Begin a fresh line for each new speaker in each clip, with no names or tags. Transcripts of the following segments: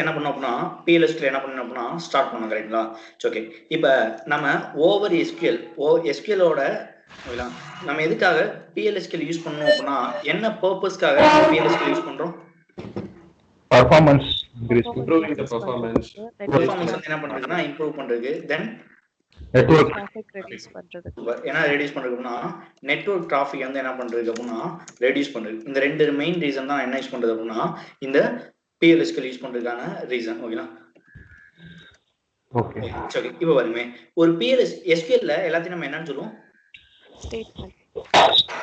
என்ன பண்ணோம் அப்படின்னா பிஎல்எஸ்கியூஎல் என்ன பண்ணணும் அப்படின்னா ஸ்டார்ட் பண்ணோம் கரெக்டுங்களா? ஓகே. இப்போ நம்ம ஓவர் எஸ்கியூஎல் எஸ்கியூஎலோட நம்ம எதுக்காக பிஎல்எஸ்கியூஎல் யூஸ் பண்ணணும் அப்படின்னா என்ன பர்பஸ்க்காக பிஎல்எஸ்கியூஎல் யூஸ் பண்றோம்?
performance
improving the performance
வந்து என்ன பண்றதுன்னா இம்ப்ரூவ் பண்றதுக்கு, தென்
network
traffic reduce பண்றதுக்கு.
என்ன ரெடியூஸ் பண்றதுன்னா நெட்வொர்க் டிராஃபிக் வந்து என்ன பண்றது அப்படின்னா ரெடியூஸ் பண்றது. இந்த ரெண்டு மெயின் ரீசன் தான் என்ன யூஸ் பண்றது அப்படின்னா இந்த பிஎல்எஸ்கியூஎல் யூஸ் பண்றதுக்கான ரீசன். ஓகேங்களா?
okay
சரி, இப்போ பாருங்க ஒரு எஸ்கியூஎல்ல எல்லாத்தையும் நம்ம என்னன்னு சொல்லுவோம்?
Statement.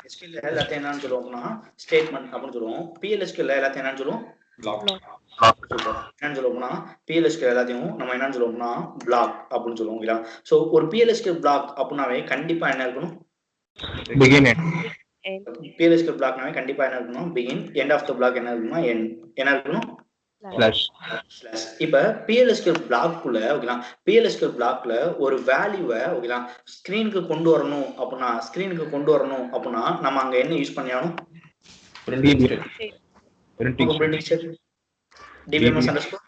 எஸ்கியூஎல்ல எல்லாத்தையும் என்னன்னு சொல்லுவோம் அப்படின்னா ஸ்டேட்மெண்ட் அப்படின்னு சொல்லுவோம். பிஎல்எஸ்கியூஎல்ல எல்லாத்தையும் என்னன்னு சொல்லுவோம்?
block
என்னன்னு சொல்லுவோம்னா பிஎல்எஸ்கியூஎல் எல்லாத்தையும் நம்ம என்னன்னு சொல்லுவோம்னா பிளாக் அப்படின்னு சொல்லுவோம். ஓகேங்களா? ஸோ ஒரு பிஎல்எஸ்கியூஎல் பிளாக் அப்படின்னாவே கண்டிப்பா என்ன இருக்கணும்?
begin it
End.
பிஎல்எஸ்கியூஎல் பிளாக்னாவே கண்டிப்பா என்ன இருக்கணும்? Begin. End of the block என்ன இருக்கணும்னா என்ன இருக்கணும்?
slash
slash. இப்ப பிஎல்எஸ்கியூஎல் பிளாக்குள்ள ஓகேங்களா, பிஎல்எஸ்கியூஎல் பிளாக்ல ஒரு வேல்யூவை ஓகேங்களா ஸ்கிரீனுக்கு கொண்டு வரணும் அப்படின்னா நம்ம அங்க என்ன use பண்ணியாகணும்?
printing state
printing
dbms underscore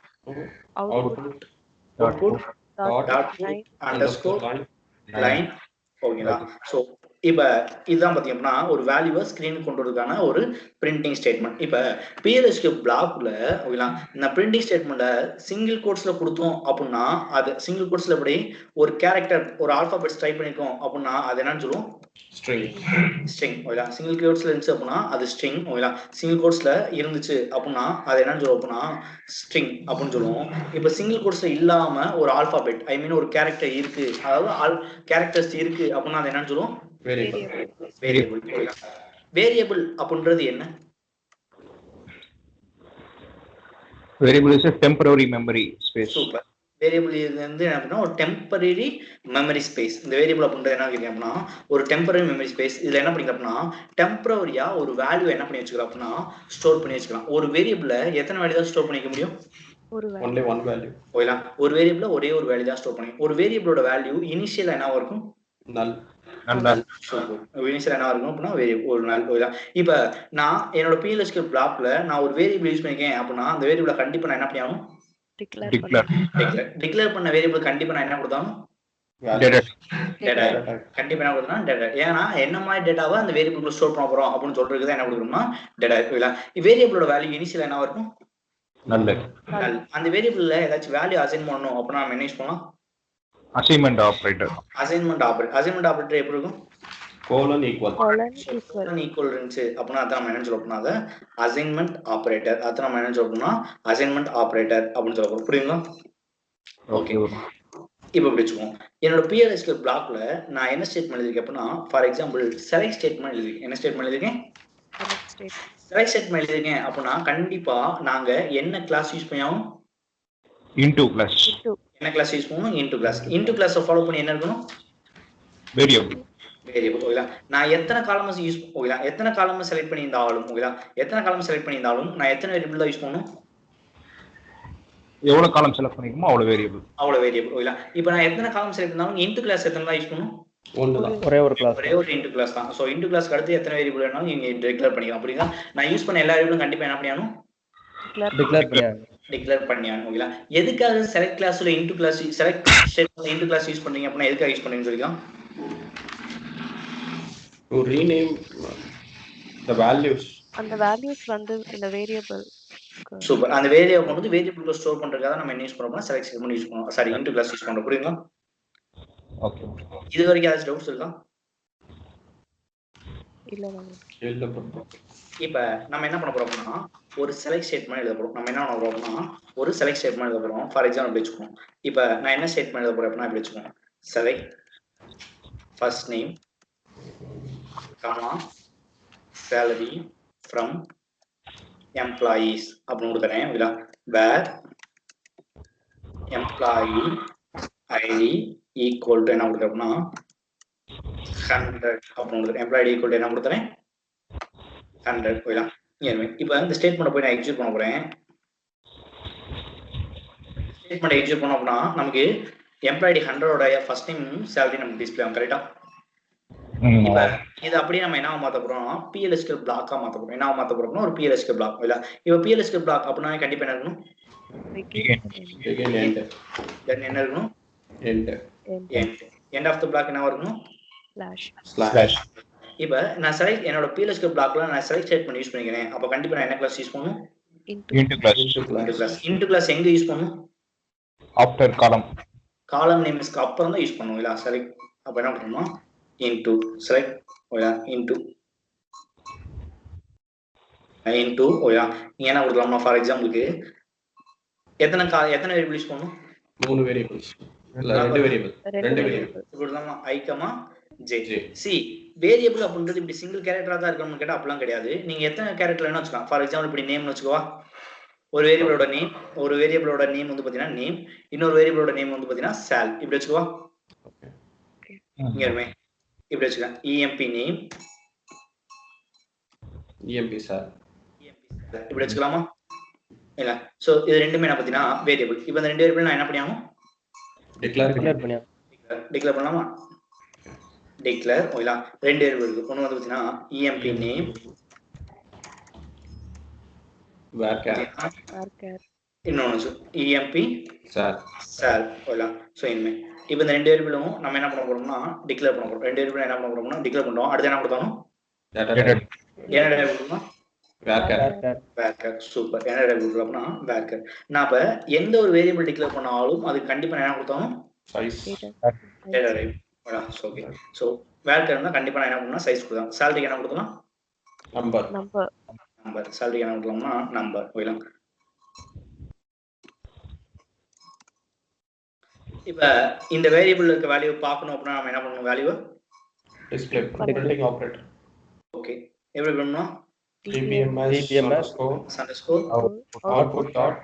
output
output
Dot
dot
line.
underscore
line
line. ஓகேங்களா? ஸோ இப்போ இதுதான் பார்த்தீங்கன்னா ஒரு வேல்யூவை ஸ்க்ரீனுக்கு கொண்டு வரதுக்கான ஒரு பிரிண்டிங் ஸ்டேட்மெண்ட். இப்போ பிஎல்எஸ்கியூஎல் பிளாக்ல ஓகேங்களா இந்த பிரிண்டிங் ஸ்டேட்மெண்ட்டை சிங்கிள் கோட்ஸ்ல கொடுத்தோம் அப்படின்னா அது சிங்கிள் கோட்ஸ்ல எப்படி ஒரு கேரக்டர் ஒரு ஆல்பாபெட்ஸ் டைப் பண்ணிருக்கோம் அப்படின்னா அது என்னன்னு சொல்லுவோம்?
string
string. ஓகேங்களா? சிங்கிள் கோட்ஸ்ல இருந்துச்சு அப்படின்னா அது ஸ்ட்ரிங். ஓகேங்களா? சிங்கிள் கோட்ஸ்ல இருந்துச்சு அப்படின்னா அது என்னன்னு சொல்லுவோம் அப்படின்னா ஸ்ட்ரிங் அப்படின்னு சொல்லுவோம். இப்போ சிங்கிள் கோட்ஸ்ல இல்லாம ஒரு ஆல்பாபெட் ஒரு கேரக்டர் இருக்கு, அதாவது கேரக்டர்ஸ் இருக்கு அப்படின்னா அது என்னன்னு சொல்லுவோம்?
variable
variable. வேரியபிள் அப்படின்றது என்ன?
variable is a temporary memory space
super. Variable இது வந்து என்ன அப்படின்னா ஒரு டெம்பரரி மெமரி ஸ்பேஸ். இந்த வேரியபிள் அப்படின்றது என்ன கேட்டீங்க அப்படின்னா ஒரு டெம்பரரி மெமரி ஸ்பேஸ். இதுல என்ன பண்ணிக்கலாம் அப்படின்னா டெம்பரரியா ஒரு வேல்யூ என்ன பண்ணி வச்சுக்கலாம் அப்படின்னா ஸ்டோர் பண்ணி வச்சுக்கலாம். ஒரு வேரியபிள்ல எத்தனை வேல்யூ தான் ஸ்டோர் பண்ணிக்க முடியும்?
ஒரு value.
only one value
ஓகேங்களா? ஒரு வேரியபிள்ல ஒரே ஒரு வேல்யூ தான் ஸ்டோர் பண்ணி. ஒரு வேரியபிளோட வேல்யூ இனிஷியலா என்னவா இருக்கும்?
null
இனிஷியல் என்ன இருக்கும் அப்படின்னா ஒரு நாள். இப்ப நான் என்னோட பிஎல்எஸ்கியூஎல் பிளாக்ல நான் ஒரு வேரியபிள் யூஸ் பண்ணிருக்கேன் அப்படின்னா அந்த வேரியபிளை கண்டிப்பா நான் என்ன பண்ணியாகும்?
Declare
declare
டிக்ளேர் பண்ண வேரியபிள் கண்டிப்பா நான் என்ன கொடுத்தாலும்
data
டேட்டா கண்டிப்பா என்ன கொடுத்தா டேட்டா. ஏன்னா என்ன மாதிரி டேட்டாவை அந்த வேரியபிள் ஸ்டோர் பண்ண போறோம் அப்படின்னு சொல்றதுக்கு என்ன கொடுக்கணும்னா டேட்டா. வேரியபிளோட வேல்யூ இனிஷியல் என்னவா இருக்கும்?
null
அந்த வேரியபிள்ல ஏதாச்சும் வேல்யூ அசைன் பண்ணணும் அப்படின்னா நம்ம என்ன யூஸ் பண்ணலாம்?
assignment operator
அசைன்மெண்ட் ஆபரேட்டர் எப்படி இருக்கும்?
colon equal
ஈக்குவல் இருந்துச்சு அப்படின்னா அதான் நம்ம என்ன சொல்ல போனா அசைன்மெண்ட் ஆபரேட்டர். அதான் நம்ம என்ன சொல்லணும்னா அசைன்மெண்ட் ஆபரேட்டர் அப்படின்னு சொல்ல போறோம். புரியுங்களா? ஓகே. இப்போ இப்படி வச்சுக்கோங்க. என்னோட பிஎல்எஸ்கியூஎல் பிளாக்ல நான் என்ன ஸ்டேட்மெண்ட் எழுதிருக்கேன் அப்படின்னா ஃபார் எக்ஸாம்பிள் செலக்ட் ஸ்டேட்மெண்ட் எழுதிருக்கேன். என்ன ஸ்டேட்மெண்ட் எழுதிருக்கேன்? செலக்ட் ஸ்டேட்மெண்ட் எழுதிருக்கேன் அப்படின்னா கண்டிப்பா நாங்க என்ன கிளாஸ் யூஸ் பண்ணியாகும்?
into class
என்ன கிளாஸ் யூஸ் பண்ணணும்? Into class. இன்டு கிளாஸை ஃபாலோ பண்ணி என்ன இருக்கணும்?
variable
variable. ஓகேங்களா? நான் எத்தனை காலம்ஸ் யூஸ் ஓகேங்களா எத்தனை காலம்ஸ் செலக்ட் பண்ணியிருந்தாலும் ஓகேங்களா எத்தனை காலம் செலக்ட் பண்ணியிருந்தாலும் நான் எத்தனை வேரியபிள் தான் யூஸ் பண்ணணும்?
எவ்வளவு காலம் செலக்ட் பண்ணிருக்கோமோ அவ்வளவு வேரியபிள்
வேரியபிள். ஓகேங்களா? இப்போ நான் எத்தனை காலம் செலக்ட் பண்ணாலும் இன்டு கிளாஸ் எத்தனை தான் யூஸ் பண்ணணும்?
ஒரே ஒரு
இன்டு கிளாஸ் தான். ஸோ இன்டு கிளாஸ்க்கு அடுத்து எத்தனை வேரியபிள் வேணாலும் நீங்க டிக்ளேர் பண்ணிக்கலாம். புரியுதா? நான் யூஸ் பண்ண எல்லா வேரியபிளும் கண்டிப்பா என்ன பண்ணியானும்? டிக்ளேர் பண்ணியானும். ஓகேங்களா? எதுக்காக செலக்ட் கிளாஸ்ல இன்டு கிளாஸ் செலக்ட் ஸ்டேட்மென்ட்ல இன்டு கிளாஸ் யூஸ் பண்றீங்க அப்படின்னா எதுக்காக யூஸ் பண்றீங்கன்னு சொல்லிக்கலாம்?
to rename the values
அந்த values வந்து இந்த variable
சூப்பர். அந்த வேரியபிள் கொண்டு வந்து வேரியபிள்ல ஸ்டோர் பண்றதுக்காக நம்ம என்ன யூஸ் பண்றோம்னா செலக்ட் ஸ்டேட்மென்ட் யூஸ் பண்ணுவோம். சாரி இன்டு கிளாஸ் யூஸ் பண்றோம். புரியுங்களா?
ஓகே.
இது வரைக்கும் ஏதாச்சும் டவுட்ஸ் இருக்கா?
இல்ல.
இப்ப நம்ம என்ன பண்ண போறோம்னா ஒரு செலக்ட் ஸ்டேட்மென்ட் எழுத போறோம். நம்ம என்ன பண்ண போறோம்னா ஒரு செலக்ட் ஸ்டேட்மென்ட் எழுத போறோம். ஃபார் எக்ஸாம்பிள் வச்சுக்கோங்க. இப்ப நான் என்ன ஸ்டேட்மென்ட் எழுத போறேன் அப்படின்னா இப்படி வச்சுக்கோங்க. Select first name comma salary from employees அப்படின்னு கொடுக்குறேன். Where employee ID equal to என்ன கொடுக்குறேன்னா 100 அப்படின்னு கொடுக்குறேன். எம்ப்ளாயி ஈக்குவல் டு என்ன கொடுக்குறேன் 100. ஓகேங்களா? இப்போ இந்த ஸ்டேட்மெண்ட் போய் நான் எக்ஸிக்யூட் பண்ண போறேன். ஸ்டேட்மெண்ட் எக்ஸிக்யூட் பண்ண அப்படின்னா நமக்கு எம்ப்ளாயி 100ஓட ஃபர்ஸ்ட் நேம் சேலரி நமக்கு டிஸ்பிளே ஆகும். கரெக்டா? இப்ப இது அப்படியே நம்ம என்ன மாத்த போறோம்? பிஎல்எஸ்கியூஎல் பிளாக்கா மாத்த போறோம். என்ன மாத்த போறோம்னா ஒரு பிஎல்எஸ்கியூஎல் பிளாக். இல்ல இப்ப பிஎல்எஸ்கியூஎல் பிளாக் அப்படின்னா கண்டிப்பா என்ன இருக்கணும்?
begin,
Begin end.
தென் என்ன இருக்கணும்?
End.
End of the block என்ன இருக்கணும்?
slash,
Slash.
இப்போ நான் செலக்ட் என்னோட PLSQL பிளாக்ல நான் செலக்ட் ஸ்டேட்மெண்ட் பண்ணி யூஸ் பண்ணிக்கிறேன். அப்போ கண்டிப்பா நான் என்ன கிளாஸ் யூஸ் பண்ணணும்?
Into class.
இன்டு கிளாஸ் எங்க யூஸ் பண்ணணும்?
After column.
காலம் நேம்ஸ்க்கு அப்புறம் தான் யூஸ் பண்ணுவோம் இல்ல செலக்ட். அப்ப என்ன பண்ணணும்? இன்டு செலக்ட் ஓயா இன்டு ஓயா நீங்க என்ன கொடுக்கலாம்னா ஃபார் எக்ஸாம்பிளுக்கு எத்தனை வேரியபிள் யூஸ் பண்ணணும்?
3 வேரியபிள்ஸ் இல்ல 2 வேரியபிள்
கொடுக்கலாமா i, j. சி வேரியபிள் அப்படின்றது இப்படி சிங்கிள் கேரக்டரா தான் இருக்கணும்னு கேட்டா அப்படிலாம் கிடையாது. நீங்க எத்தனை கேரக்டர் வேணும் வச்சுக்கலாம். ஃபார் எக்ஸாம்பிள் இப்படி நேம்னு வச்சுக்கோவா. ஒரு வேரியபிளோட நேம் வந்து பாத்தீங்கன்னா நேம், இன்னொரு வேரியபிளோட நேம் வந்து பாத்தீங்கன்னா சால். இப்படி வச்சுக்கோவா. இங்க இருமே இப்படி வச்சுக்கலாம். emp நேம்
emp சால்
இப்படி வச்சுக்கலாமா இல்ல? சோ இது ரெண்டுமே என்ன பாத்தீங்கன்னா வேரியபிள். இப்போ இந்த ரெண்டு வேரியபிள் நான் என்ன பண்ணியாகும்? டிக்ளேர் பண்ணலாமா? டிக்ளேர் ஓகேங்களா. ரெண்டு வேரியபிள் இருக்கு. ஒன்னு வந்து பாத்தீங்கன்னா emp நேம்
varchar
இன்னொன்னு emp
சால்
ஓகேங்களா. சோ இனிமே இப்போ இந்த ரெண்டு வேரியபிளும் நம்ம என்ன பண்ண போறோம்னா டிக்ளேர் பண்ண போறோம். ரெண்டு வேரியபிள் என்ன பண்ண போறோம்னா டிக்ளேர் பண்றோம். அடுத்து என்ன கொடுத்தோம்?
data
என்ன டேட்டா கொடுக்கணும்?
varchar.
சூப்பர். என்ன டேட்டா கொடுக்கலாம்னா varchar. நான் அப்ப எந்த ஒரு வேரியபிள் டிக்ளேர் பண்ணாலும் அது கண்டிப்பா என்ன கொடுத்தோம்?
size
data type. Okay. So varchar தான் கண்டிப்பா நான் என்ன பண்ணனும்? சைஸ் கொடுத்தோம். சாலரிக்கு என்ன கொடுத்தோம்? நம்பர். சாலரிக்கு என்ன கொடுக்கலாம்னா நம்பர் ஓகேங்களா. இப்ப இந்த வேரியபிள் இருக்க வேல்யூ பார்க்கணும் அப்படினா நாம என்ன பண்ணணும்? வேல்யூவை
display printing operator.
ஓகே. எப்படி பண்ணனும்?
dbms underscore output dot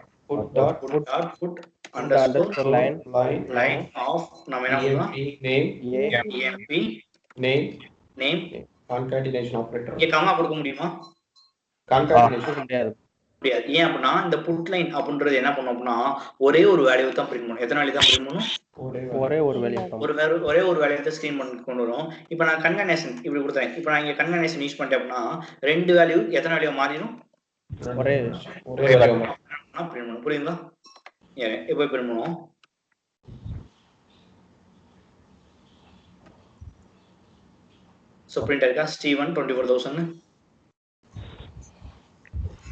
put
underscore
line of நாம என்ன பண்ணலாம்? emp name
concatenation operator.
இங்க கமா கொடுக்க முடியுமா?
concatenation முடியாது.
ஏன் அப்படின்னா இந்த புட் லைன் அப்படின்றது என்ன பண்ணும் அப்படின்னா ஒரே ஒரு வேல்யூ தான் பிரிண்ட் பண்ணும். எத்தனை வேல்யூ தான் பிரிண்ட் பண்ணும்?
ஒரே ஒரு வேல்யூ
ஒரே ஒரு வேல்யூ தான் ஸ்கிரீன் பண்ணி கொண்டு வரும். இப்போ நான் கன்கானேஷன் இப்படி கொடுத்தேன். இப்போ நான் இங்க கன்கானேஷன் யூஸ் பண்ணிட்டேன் அப்படின்னா ரெண்டு வேல்யூ எத்தனை வேல்யூ மாறிடும்?
ஒரே வேல்யூ
பிரிண்ட் பண்ணும். புரியுங்களா? இப்போ பிரிண்ட் பண்ணுவோம். சோ பிரிண்ட் ஆயிருக்கா? Steven 24,000.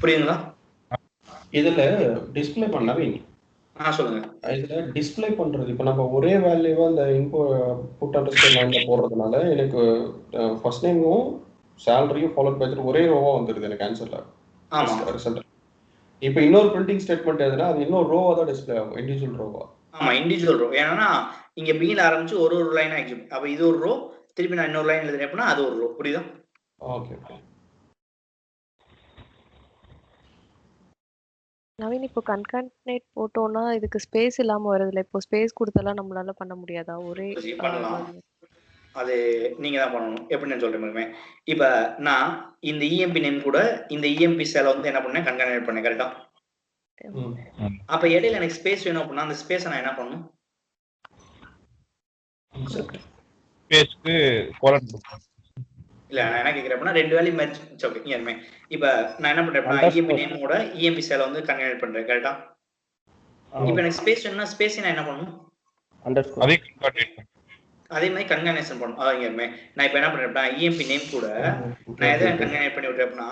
புரியுங்களா?
இதுல டிஸ்ப்ளே பண்ணவே
சொல்லுங்க.
இதுல டிஸ்ப்ளே பண்றது இப்போ நம்ம ஒரே வேல்யூவா அந்த புட் அண்டர்ஸ்கோர் லைன்ல போடுறதுனால எனக்கு ஃபர்ஸ்ட் நேமும் சாலரியும் ஃபாலோட் பை ஒரே ரோவா வந்துருது எனக்கு ஆன்சர்ல.
ஆமா.
ரிசல்ட். இப்போ இன்னொரு பிரிண்டிங் ஸ்டேட்மெண்ட் எதுனா அது இன்னொரு ரோவா தான் டிஸ்ப்ளே ஆகும். இன்டிவிஜுவல் ரோவா.
ஆமா இன்டிவிஜுவல் ரோ. ஏன்னா இங்க பிகின் ஆரம்பிச்சு ஒரு லைனா எக்ஸிக்யூட். அப்ப இது ஒரு ரோ, திருப்பி நான் இன்னொரு லைன் எழுதுறேன் அப்படினா அது ஒரு ரோ. புரியுதா?
ஓகே.
நவீன் இப்போ கன்கான்டேட் போட்டோம்னா இதுக்கு ஸ்பேஸ் இல்லாம வருதுல. இப்போ ஸ்பேஸ் கொடுத்தலாம் நம்மளால பண்ண முடியாதா? ஒரே
பண்ணலாம். அது நீங்க தான் பண்ணணும். எப்படி நான் சொல்றேன். இப்ப நான் இந்த emp நேம் கூட இந்த emp செல வந்து என்ன பண்ணேன்? கன்கான்டேட் பண்ணேன். கரெக்ட்டா? அப்ப இடையில எனக்கு ஸ்பேஸ் வேணும் அப்படினா அந்த ஸ்பேஸை நான் என்ன பண்ணணும்?
ஸ்பேஸ்க்கு கோலன்
இல்ல நான் என்ன கேக்குறேன் அப்படினா ரெண்டு வேல்யூ மெர்ஜ் ஓகே இயர்மே. இப்போ நான் என்ன பண்றேன்னா emp நேமோட emp செல வந்து கன்கான்டேட் பண்றேன். கரெக்ட்டா? இப்போ எனக்கு ஸ்பேஸ் வேணும்னா ஸ்பேஸ் நான் என்ன பண்ணணும்?
அண்டர்ஸ்கோர் அதே கன்கான்டேட்
அதே மாதிரி கன்கானேஷன் பண்ணணும். இயர்மே நான் இப்போ என்ன பண்றேன்னா emp நேம் கூட நான் எதை கன்கானேட் பண்ணி விட்டேன் அப்படினா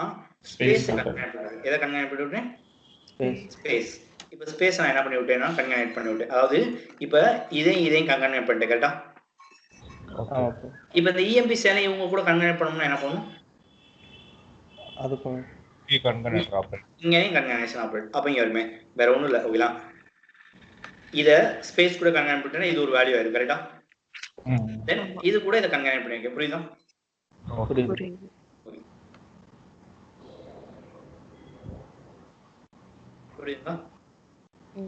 ஸ்பேஸ் கன்கானேட் பண்ணுறேன். எதை கன்கானேட் பண்ணி விட்டேன்? ஸ்பேஸ். இப்போ ஸ்பேஸ் நான் என்ன பண்ணி விட்டேன்னா கன்கானேட் பண்ணி விட்டேன். அதாவது இப்போ இதையும் கன்கானேட் பண்ணிட்டேன். கரெக்ட்டா? இப்போ இந்த emp சேலை இவங்க கூட கன்கானேட் பண்ணனும்னா என்ன பண்ணனும்?
அதுக்கு கன்கானேட் ஆபரேட்.
இங்கேயும் கன்கானேஷன் ஆபரேட். அப்ப இங்க வருமே வேற ஒண்ணும் இல்ல. ஓகேங்களா? இத ஸ்பேஸ் கூட கன்கானேட் பண்ணிட்டேன்னா இது ஒரு வேல்யூ ஆயிடும். கரெக்ட்டா? தென் இது கூட இத கன்கானேட் பண்ணிருக்கேன். புரியுதா?
புரியுது.
புரியுதா?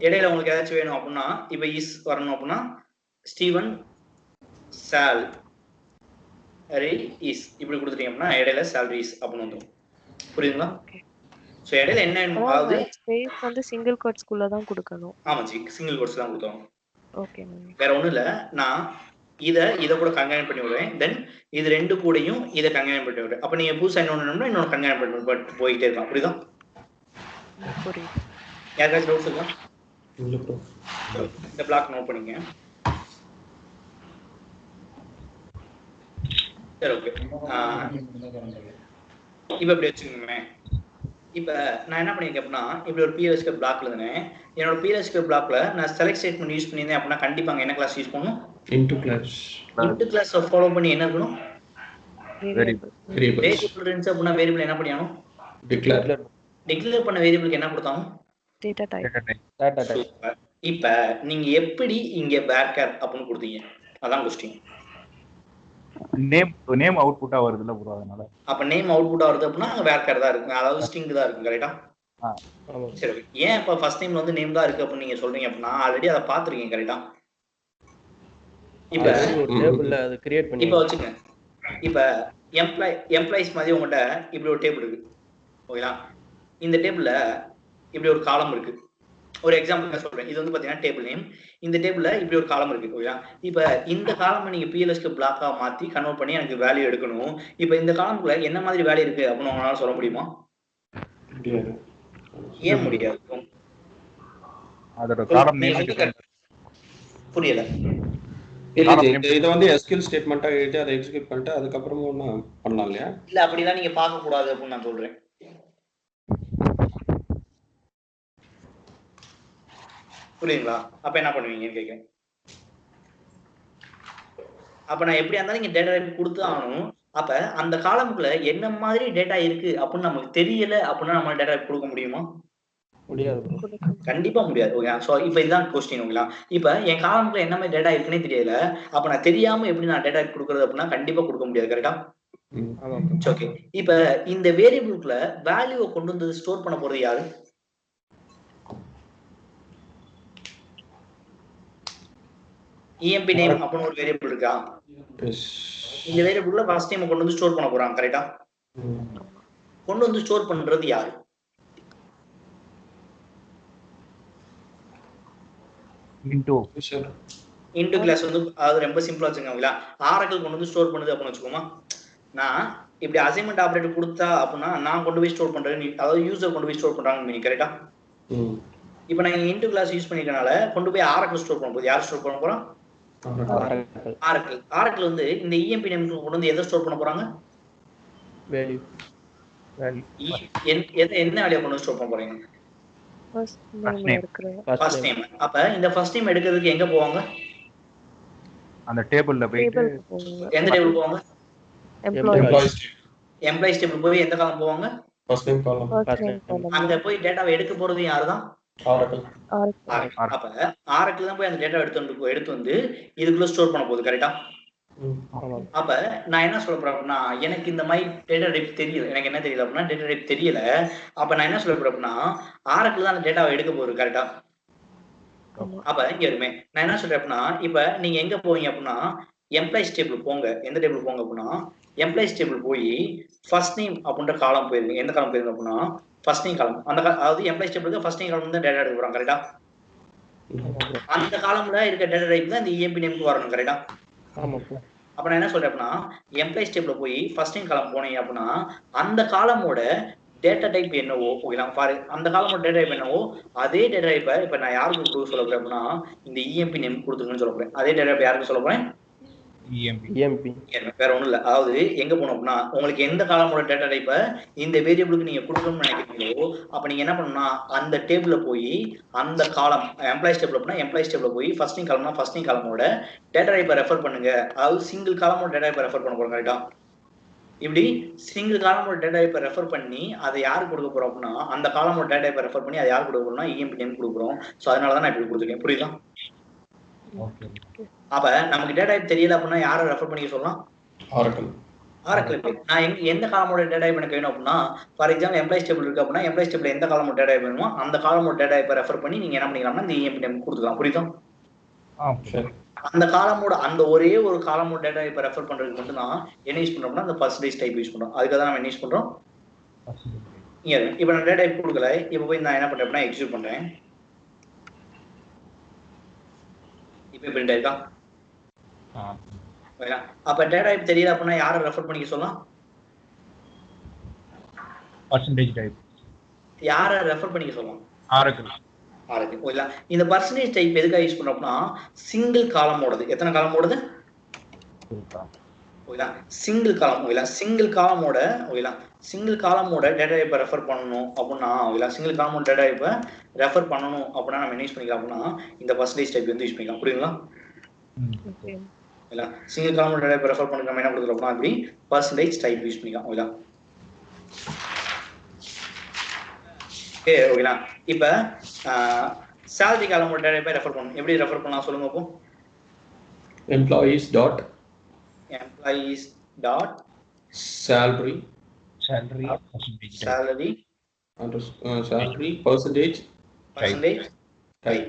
இடையில உங்களுக்கு ஏதாச்சும் வேணும் அப்படின்னா இப்ப இஸ் வரணும் அப்படின்னா ஸ்டீவன் சால் இஸ் இப்படி கொடுத்துட்டீங்க அப்படின்னா இடையில சாலரிஸ் அப்படின்னு வந்துடும். புரியுதுங்களா? சோ இடையில என்ன அதாவது
ஸ்பேஸ் வந்து சிங்கிள் கோட்ஸ் குள்ள தான் கொடுக்கணும்.
ஆமா ஜி சிங்கிள் கோட்ஸ் தான் கொடுத்தோம்.
Okay ma'am.
வேற ஒண்ணும் இல்ல. நான் இத கூட கன்கானேட் பண்ணி விடுறேன். தென் இது ரெண்டு கூடயும் இத கன்கானேட் பண்ணி விடுறேன். அப்ப நீங்க புதுசா இன்னொன்னு இன்னொன்னு கன்கானேட் பண்ணி போயிட்டே இருக்கலாம். புரியுதா?
புரியுது.
யாருக்காச்சும் டவுட்ஸ் இருக்கா?
இல்ல ப்ரோ.
இந்த பிளாக் நோட் பண்ணிங்க. சரி ஓகே. இப்போ இப்படி வச்சுக்கோங்களேன். இப்போ நான் என்ன பண்ணியிருக்கேன் அப்படின்னா இப்படி ஒரு PLSQL பிளாக் எழுதுனேன். என்னோட PLSQL பிளாக்ல நான் செலக்ட் ஸ்டேட்மெண்ட் யூஸ் பண்ணியிருந்தேன் அப்படின்னா கண்டிப்பாக என்ன கிளாஸ் யூஸ் பண்ணணும்?
Into class.
Into class follow பண்ணி என்ன இருக்கணும்?
வேரியபிள்
வேரியபிள் இருந்துச்சு அப்படின்னா வேரியபிள் என்ன பண்ணியாலும் டிக்ளேர் பண்ண வேரியபிளுக்கு என்ன கொடுத்தாங்க?
Data type.
சூப்பர். இப்போ நீங்க எப்படி இங்க வேர்கேர் அப்படின்னு கொடுத்தீங்க? அதான் கொஸ்டின்.
நேம் அவுட்புட்டா வருதுல ப்ரோ, அதனால.
அப்ப நேம் அவுட்புட்டா வருது அப்படின்னா அங்க வேர்கேர் தான் இருக்கு, அதாவது ஸ்ட்ரிங் தான் இருக்கு. கரெக்ட்டா? சரி ஓகே. ஏன் இப்ப ஃபர்ஸ்ட் டைம்ல வந்து நேம் தான் இருக்கு அப்படின்னு நீங்க சொல்றீங்க அப்படின்னா ஆல்ரெடி அதை பார்த்துருக்கீங்க. கரெக்ட்டா? இப்ப
ஒரு டேபிள்ல அது கிரியேட் பண்ணி
இப்ப வச்சுங்க. இப்ப எம்ப்ளாயிஸ் மாதிரி உங்கள்கிட்ட இப்படி ஒரு டேபிள் இருக்கு. ஓகேங்களா? இந்த டேபிள்ல இப்படி ஒரு காலம் இருக்கு. ஒரு எக்ஸாம்பிள் சொல்றேன். இது வந்து பாத்தீங்கன்னா டேபிள் நேம். இந்த டேபிள்ல இப்படி ஒரு காலம் இருக்கு. ஓகேங்களா? இப்ப இந்த காலம் நீங்க PLSQL பிளாக்கா மாத்தி கன்வெர்ட் பண்ணி எனக்கு வேல்யூ எடுக்கணும். இப்ப இந்த காலம்க்குள்ள என்ன மாதிரி வேல்யூ இருக்கு அப்படின்னு உங்களால சொல்ல முடியுமா?
முடியாது.
ஏன் முடியாது?
அதோட காலம் நேம்
புரியல.
இத வந்து SQL ஸ்டேட்மெண்டா எழுதி அதை எக்ஸிக்யூட் பண்ணிட்டு அதுக்கப்புறமா பண்ணலாம் இல்லையா?
இல்ல அப்படிலாம் நீங்க பார்க்க கூடாது அப்படின்னு நான் சொல்றேன். புரியுங்களா? அப்ப என்ன பண்ணுவீங்கன்னு கேட்கிறேன். அப்ப நான் எப்படியா இருந்தாலும் நீங்க டேட்டா டைப் கொடுத்து ஆகணும். அப்ப அந்த காலமுக்குள்ள என்ன மாதிரி டேட்டா இருக்கு அப்படின்னு நமக்கு தெரியல அப்படின்னா நம்ம டேட்டா டைப் கொடுக்க முடியுமா?
முடியாது.
கண்டிப்பா முடியாது. ஓகே. சோ இப்போ இதுதான் கொஸ்டின். ஓகேங்களா? இப்போ என் காலமுக்குள்ள என்ன மாதிரி டேட்டா இருக்குன்னே தெரியல. அப்ப நான் தெரியாம எப்படி நான் டேட்டா டைப் கொடுக்கறது அப்படின்னா கண்டிப்பா கொடுக்க முடியாது. கரெக்ட்டா? ஓகே. இப்ப இந்த வேரியபிள்குள்ள வேல்யூவை கொண்டு வந்து ஸ்டோர் பண்ண போறது யாரு? EMP நேம் அப்படின்னு ஒரு வேரியபிள் இருக்கா? இந்த வேரியபிள்ல ஃபர்ஸ்ட் டைம் கொண்டு வந்து ஸ்டோர் பண்ண போறாங்க. கரெக்ட்டா? கொண்டு வந்து ஸ்டோர் பண்றது யாரு? இன்டு கிளாஸ் வந்து அது ரொம்ப சிம்பிளா வச்சுக்கோங்களா? ஆரக்கிள் கொண்டு வந்து ஸ்டோர் பண்ணுது அப்படின்னு வச்சுக்கோமா. நான் இப்படி அசைன்மெண்ட் ஆபரேட்டர் கொடுத்தா அப்படின்னா நான் கொண்டு போய் ஸ்டோர் பண்றேன், அதாவது யூசர் கொண்டு போய் ஸ்டோர் பண்றாங்க மீனிங். கரெக்ட்டா? இப்போ நான் இன்டு கிளாஸ் யூஸ் பண்ணிக்கனால கொண்டு போய் ஆரக்கிள் ஸ்டோர் பண்ண போகுது. யார் ஸ்டோர் பண்ண போறா? ஆரக்கிள் வந்து இந்த EMP நேமுக்கு கொண்டு வந்து எதை ஸ்டோர் பண்ண போறாங்க?
வேல்யூ.
என்ன வேல்யூ கொண்டு வந்து ஸ்டோர் பண்ண போறீங்க? First name. அப்ப இந்த ஃபர்ஸ்ட் நேம் எடுக்கிறதுக்கு எங்க போவாங்க?
அந்த டேபிள்ல போயிட்டு
எந்த டேபிள் போவாங்க? எம்ப்ளாயிஸ் டேபிள் போய் எந்த காலம் போவாங்க?
ஃபர்ஸ்ட் நேம் காலம்.
அங்க போய் டேட்டாவை எடுக்க போறது யாருதான்?
ஆரக்கிள்.
அப்ப ஆரக்கிள் தான் போய் அந்த டேட்டா எடுத்து வந்து இதுக்குள்ள ஸ்டோர் பண்ண போகுது. கரெக்ட்டா? அப்ப நான் என்ன சொல்ல போறேன் அப்படின்னா எனக்கு இந்த மாதிரி டேட்டா டைப் தெரியல. எனக்கு என்ன தெரியல அப்படின்னா டேட்டா டைப் தெரியல. அப்ப நான் என்ன சொல்ல போறேன் அப்படின்னா ஆரக்கிள் தான் அந்த டேட்டாவை எடுக்க போகுது. கரெக்ட்டா? அப்ப இங்க வருமே நான் என்ன சொல்றேன் அப்படின்னா இப்ப நீங்க எங்க போவீங்க அப்படின்னா எம்ப்ளாயிஸ் டேபிள் போங்க. எந்த டேபிள் போங்க அப்படின்னா எம்ப்ளாயிஸ் டேபிள் போய் ஃபர்ஸ்ட் நேம் அப்படின்ற காலம் போயிருங்க. எந்த காலம் போயிருங்க அப்படின்னா ஃபர்ஸ்ட் நேம் காலம். அந்த அதாவது எம்ப்ளாயிஸ் டேபிளுக்கு ஃபர்ஸ்ட் நேம் காலம் தான் டேட்டா எடுக்க போறாங்க. கரெக்ட்டா? அந்த காலம்ல இருக்க டேட்டா டைப் தான் இந்த EMP நேமுக்கு வரணும். கரெக்ட்டா? அப்ப நான் என்ன சொல்றேன் அப்படின்னா எம்ப்ளாயிஸ் டேபிள்ல போய் ஃபர்ஸ்ட் நேம் காலம் போனீங்க அப்படின்னா அந்த காலமோட டேட்டா டைப் என்னவோ ஓகேங்களா பாரு அந்த காலமோட டேட்டா டைப் என்னவோ அதே டேட்டா டைப்பை இப்ப நான் யாருக்கு கொடுக்க சொல்ல போறேன் அப்படின்னா இந்த EMP நேம் கொடுத்துருங்கன்னு சொல்ல போறேன். அதே டேட்டா டைப் யாருக்கு சொல்ல போறேன்?
EMP.
வேற ஒண்ணும் இல்ல. அதாவது எங்க போனோம் அப்படின்னா உங்களுக்கு எந்த காலமோட டேட்டா டைப்பை இந்த வேரியபிளுக்கு நீங்க கொடுக்கணும்னு நினைக்கிறீங்களோ அப்ப நீங்க என்ன பண்ணணும்னா அந்த டேபிள்ல போய் அந்த காலம் எம்ப்ளாயிஸ் டேபிள் அப்படின்னா எம்ப்ளாயிஸ் டேபிள்ல போய் ஃபர்ஸ்ட் நேம் காலம்னா ஃபர்ஸ்ட் நேம் காலமோட டேட்டா டைப்பை ரெஃபர் பண்ணுங்க. அதாவது சிங்கிள் காலமோட டேட்டா டைப்பை ரெஃபர் பண்ண போறோம். கரெக்ட்டா? இப்படி சிங்கிள் காலமோட டேட்டா டைப்பை ரெஃபர் பண்ணி அதை யாருக்கு கொடுக்க போறோம் அப்படின்னா அந்த காலமோட டேட்டா டைப்பை ரெஃபர் பண்ணி அதை யாருக்கு கொடுக்க போறோம்னா EMP நேம் கொடுக்குறோம். ஸோ அதனால தான் நான் இப்படி கொடுத்துருக்கேன். புரியுதா? அப்ப நமக்கு டேட்டா டைப் தெரியல அப்படின்னா யாரை ரெஃபர் பண்ணி சொல்லலாம்? ஆரக்கிள். நான் எந்த காலமோட டேட்டா டைப் எனக்கு வேணும் அப்படின்னா ஃபார் எக்ஸாம்பிள் எம்ப்ளாயிஸ் டேபிள் இருக்கு அப்படின்னா எம்ப்ளாயிஸ் டேபிள் எந்த காலமோட டேட்டா டைப் வேணுமோ அந்த காலமோட டேட்டா டைப்பை ரெஃபர் பண்ணி நீங்க என்ன பண்ணிக்கலாம்னா இந்த EMP நேம் கொடுத்துக்கலாம். புரியுதா? அந்த காலமோட அந்த ஒரே ஒரு காலமோட டேட்டா டைப்பை ரெஃபர் பண்றதுக்கு மட்டும் தான் என்ன யூஸ் பண்றோம்னா அந்த பர்சன்டேஜ் டைப் யூஸ் பண்றோம். அதுக்காக தான் நம்ம என்ன யூஸ் பண்றோம்? இப்போ நான் டேட்டா டைப் கொடுக்கல. இப்போ போய் நான் என்ன பண்றேன் அப்படின்னா எக்ஸிக்யூட் பண்றேன். இப்போ பிரிண்ட் ஆயிருக்கா? அப்ப டேட்டா டைப் தெரியல அப்படின்னா யாரை ரெஃபர் பண்ணிக்க சொல்லலாம்?
Percentage type.
யாரை ரெஃபர் பண்ணிக்க சொல்லலாம்?
ஆரக்கிள்.
ஆரஞ்சு ஓகேங்களா. இந்த பர்சன்டேஜ் டைப் எதுக்காக யூஸ் பண்றோம்னா சிங்கிள் காலம் ஓடுது. எத்தனை காலம் ஓடுது ஓகேங்களா? சிங்கிள் காலம் ஓகேங்களா. சிங்கிள் காலமோட ஓகேங்களா, சிங்கிள் காலமோட டேட்டா டைப்பை ரெஃபர் பண்ணணும் அப்படின்னா ஓகேங்களா, சிங்கிள் காலமோட டேட்டா டைப்பை ரெஃபர் பண்ணணும் அப்படின்னா நம்ம என்ன யூஸ் பண்ணிக்கலாம் அப்படின்னா இந்த பர்சன்டேஜ் டைப் வந்து யூஸ் பண்ணிக்கலாம். புரியுங்களா?
ஓகே.
ஓகேங்களா. சிங்கிள் காலமோட டேட்டா டைப்பை ரெஃபர் பண்ணி நம்ம என்ன கொடுக்குறோம் அப்படின்னா அப்படி பர்சன்டேஜ் டைப் யூஸ் பண்ணிக்கலாம். ஓகேங்களா. ஓகேங்களா. இப்போ சேலரி காலமோட டேட்டா டைப்பை ரெஃபர் பண்ணணும். எப்படி ரெஃபர் பண்ணலாம் சொல்லுங்க அப்போ?
employees dot salary
salary
salary percentage
type.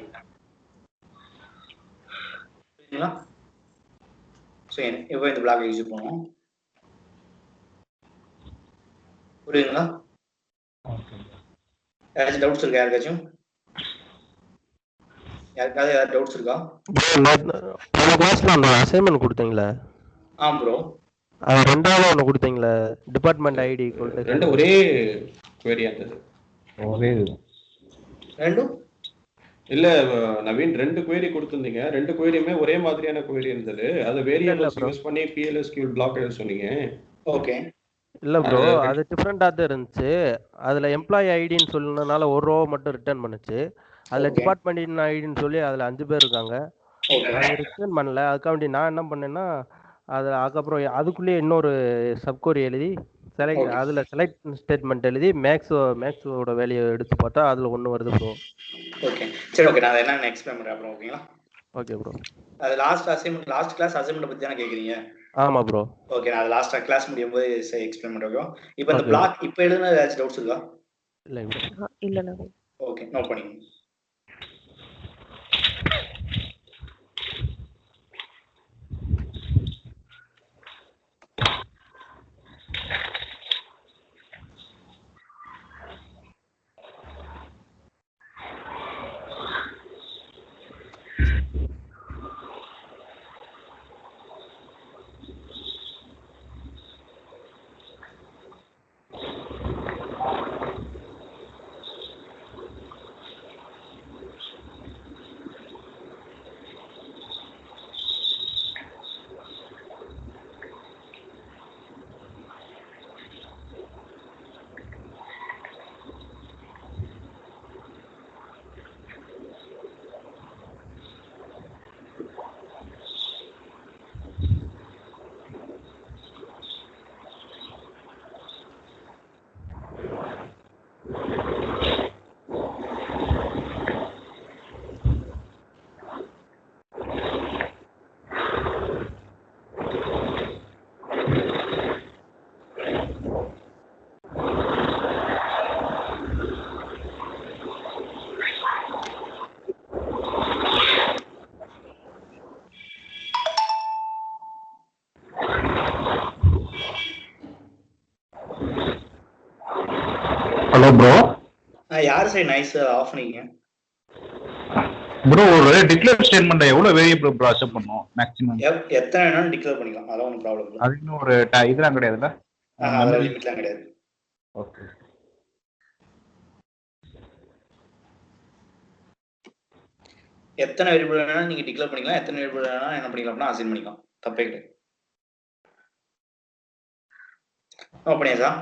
புரியுதுங்களா? சரி, இப்போ இந்த பிளாக் யூஸ் பண்ணுவோம். புரியுதுங்களா? யாராச்சும் டவுட்ஸ் இருக்கா? யாருக்காவது ஏதாவது டவுட்ஸ் இருக்கா?
போன கிளாஸ்ல அந்த அசைன்மெண்ட் கொடுத்தீங்களா?
ப்ரோ.
அது ரெண்டாவது ஒன்று கொடுத்தீங்களா, டிபார்ட்மெண்ட் ஐடி
ரெண்டு ஒரே query இருந்தது.
ரெண்டும்
இல்ல நவீன், ரெண்டு query கொடுத்திருந்தீங்க. ரெண்டு queryமே ஒரே மாதிரியான query இருந்தது. அது வேரியபிள்ஸ் யூஸ் பண்ணி PLSQL பிளாக் எழுத சொன்னீங்க.
ஓகே.
இல்ல ப்ரோ, அது டிஃபரெண்டா தான் இருந்துச்சு. அதுல எம்ப்ளாயி ஐடின்னு சொன்னனால ஒரு ரோ மட்டும் ரிட்டர்ன் பண்ணுச்சு. அதுல டிபார்ட்மெண்ட் ஐடின்னு சொல்லி அதுல 5 பேர் இருக்காங்க. அது ரிட்டர்ன் பண்ணல. அதுக்காண்டி நான் என்ன பண்ணேன்னா அது அதுக்கப்புறம் அதுக்குள்ளேயே இன்னொரு சப்கோரி எழுதி செலக்ட் அதுல செலக்ட் ஸ்டேட்மெண்ட் எழுதி மேக்ஸோட வேலையை எடுத்து பார்த்தா அதுல ஒண்ணு வருது ப்ரோ.
ஓகே சரி, ஓகே. நான் என்ன எக்ஸ்பிளைன் பண்றேன் அப்புறம். ஓகேங்களா?
Okay bro.
அது லாஸ்ட் கிளாஸ் அசைன்மெண்ட் பத்தி தான கேக்குறீங்க?
ஆமா ப்ரோ.
ஓகே, நான் லாஸ்ட் கிளாஸ் முடியும்போது எக்ஸ்பிளைன் பண்றேன். இப்போ இந்த பிளாக் இப்போ எழுதுன ஏதாச்சும் டவுட்ஸ் இருக்கா?
இல்ல.
ஓகே, நோட் பண்ணிக்கோங்க.
Hello bro.
யார் சைடு நைஸ் ஆஃப் பண்ணிக்கங்க
ப்ரோ. ஒரு டிக்ளேர் ஸ்டேட்மென்ட் எவ்வளவு வேரியபிள் ப்ரோ அக்செப்ட் பண்ணும் மேக்ஸிமம்?
எத்தனை வேணாலும் டிக்ளேர் பண்ணிக்கலாம். அதான் ஒன்றும் ப்ராப்ளம் இல்லை.
அது இன்னும் ஒரு இதெல்லாம் கிடையாதுல்ல?
அதெல்லாம் லிமிட்லாம் கிடையாது.
ஓகே.
எத்தனை வேரியபிள் வேணாலும் நீங்க டிக்ளேர் பண்ணிக்கலாம். எத்தனை வேரியபிள் வேணாலும் என்ன பண்ணிக்கலாம் அப்படின்னா அசைன் பண்ணிக்கலாம். தப்பே கிடையாது. பண்ணியா சார்?